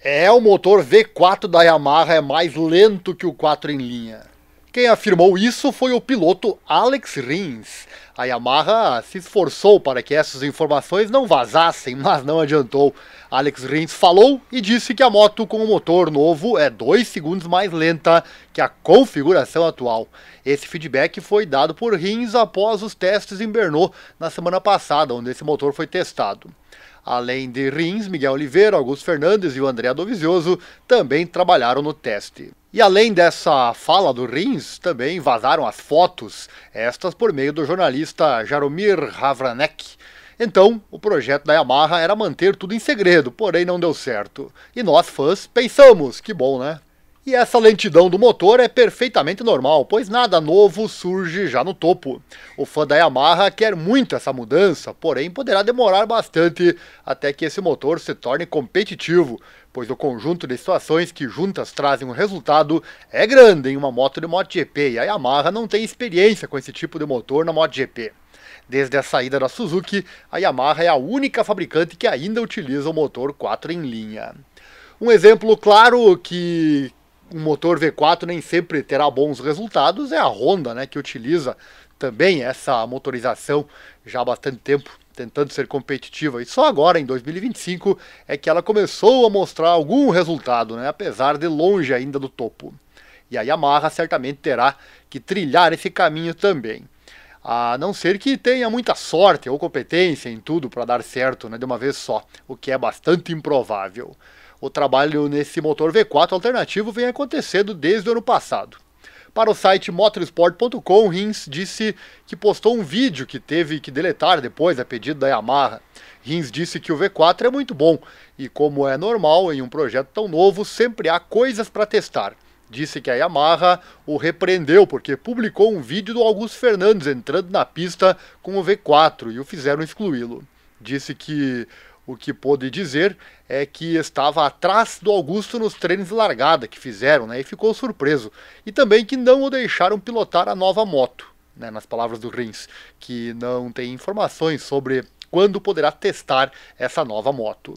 O motor V4 da Yamaha é mais lento que o 4 em linha. Quem afirmou isso foi o piloto Alex Rins. A Yamaha se esforçou para que essas informações não vazassem, mas não adiantou. Alex Rins falou e disse que a moto com o motor novo é 2 segundos mais lenta que a configuração atual. Esse feedback foi dado por Rins após os testes em Brno na semana passada, onde esse motor foi testado. Além de Rins, Miguel Oliveira, Augusto Fernandes e o André Dovizioso também trabalharam no teste. E além dessa fala do Rins, também vazaram as fotos, estas por meio do jornalista Jaromir Havranek. Então, o projeto da Yamaha era manter tudo em segredo, porém não deu certo. E nós fãs pensamos, que bom, né? E essa lentidão do motor é perfeitamente normal, pois nada novo surge já no topo. O fã da Yamaha quer muito essa mudança, porém poderá demorar bastante até que esse motor se torne competitivo, pois o conjunto de situações que juntas trazem um resultado é grande em uma moto de MotoGP, e a Yamaha não tem experiência com esse tipo de motor na MotoGP. Desde a saída da Suzuki, a Yamaha é a única fabricante que ainda utiliza o motor 4 em linha. Um exemplo claro que um motor V4 nem sempre terá bons resultados é a Honda, né, que utiliza também essa motorização já há bastante tempo, tentando ser competitiva. E só agora, em 2025, é que ela começou a mostrar algum resultado, né, apesar de longe ainda do topo. E a Yamaha certamente terá que trilhar esse caminho também. A não ser que tenha muita sorte ou competência em tudo para dar certo, né, de uma vez só, o que é bastante improvável. O trabalho nesse motor V4 alternativo vem acontecendo desde o ano passado. Para o site motorsport.com, Rins disse que postou um vídeo que teve que deletar depois a pedido da Yamaha. Rins disse que o V4 é muito bom e, como é normal em um projeto tão novo, sempre há coisas para testar. Disse que a Yamaha o repreendeu porque publicou um vídeo do Augusto Fernandes entrando na pista com o V4 e o fizeram excluí-lo. Disse que o que pôde dizer é que estava atrás do Augusto nos treinos de largada que fizeram, né, e ficou surpreso. E também que não o deixaram pilotar a nova moto, né, nas palavras do Rins, que não tem informações sobre quando poderá testar essa nova moto.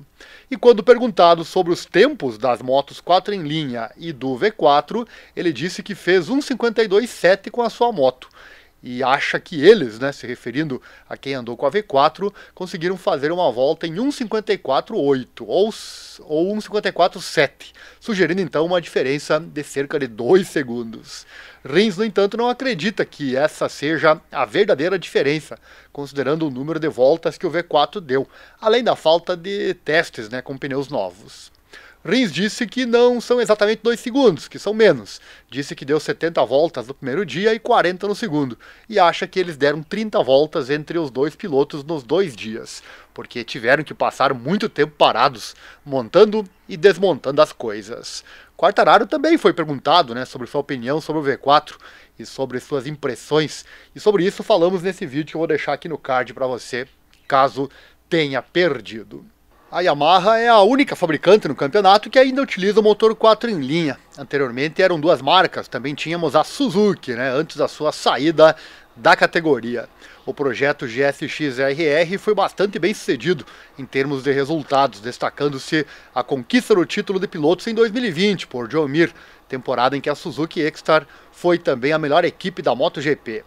E quando perguntado sobre os tempos das motos 4 em linha e do V4, ele disse que fez 1:52.7 com a sua moto. E acha que eles, né, se referindo a quem andou com a V4, conseguiram fazer uma volta em 1:54.8 ou 1:54.7, sugerindo então uma diferença de cerca de 2 segundos. Rins, no entanto, não acredita que essa seja a verdadeira diferença, considerando o número de voltas que o V4 deu, além da falta de testes, né, com pneus novos. Rins disse que não são exatamente 2 segundos, que são menos. Disse que deu 70 voltas no primeiro dia e 40 no segundo. E acha que eles deram 30 voltas entre os dois pilotos nos 2 dias, porque tiveram que passar muito tempo parados, montando e desmontando as coisas. Quartararo também foi perguntado, né, sobre sua opinião sobre o V4 e sobre suas impressões. E sobre isso falamos nesse vídeo que eu vou deixar aqui no card para você, caso tenha perdido. A Yamaha é a única fabricante no campeonato que ainda utiliza o motor 4 em linha. Anteriormente eram 2 marcas, também tínhamos a Suzuki, né, antes da sua saída da categoria. O projeto GSX-RR foi bastante bem sucedido em termos de resultados, destacando-se a conquista do título de pilotos em 2020 por John Mir, temporada em que a Suzuki X-Star foi também a melhor equipe da MotoGP.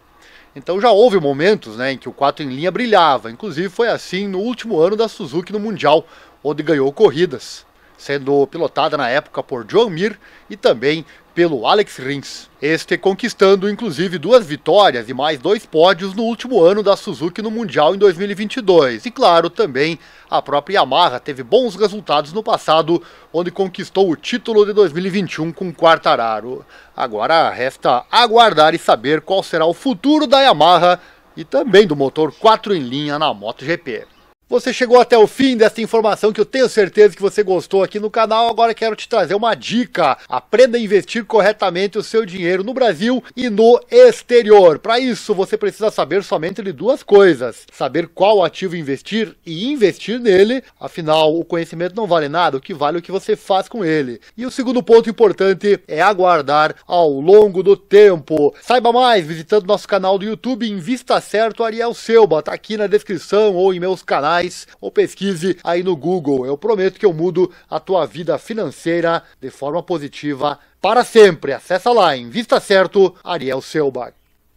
Então já houve momentos, né, em que o 4 em linha brilhava, inclusive foi assim no último ano da Suzuki no Mundial, onde ganhou corridas, sendo pilotada na época por Joan Mir e também pelo Alex Rins. Este conquistando inclusive 2 vitórias e mais 2 pódios no último ano da Suzuki no Mundial em 2022. E claro, também a própria Yamaha teve bons resultados no passado, onde conquistou o título de 2021 com Quartararo. Agora resta aguardar e saber qual será o futuro da Yamaha e também do motor 4 em linha na MotoGP. Você chegou até o fim dessa informação que eu tenho certeza que você gostou aqui no canal. Agora quero te trazer uma dica. Aprenda a investir corretamente o seu dinheiro no Brasil e no exterior. Para isso, você precisa saber somente de 2 coisas. Saber qual ativo investir e investir nele. Afinal, o conhecimento não vale nada, o que vale é o que você faz com ele. E o segundo ponto importante é aguardar ao longo do tempo. Saiba mais visitando nosso canal do YouTube Invista Certo Ariel Selba. Tá aqui na descrição ou em meus canais sociais ou pesquise aí no Google. Eu prometo que eu mudo a tua vida financeira de forma positiva para sempre. Acessa lá, Invista Certo, Ariel Selbach.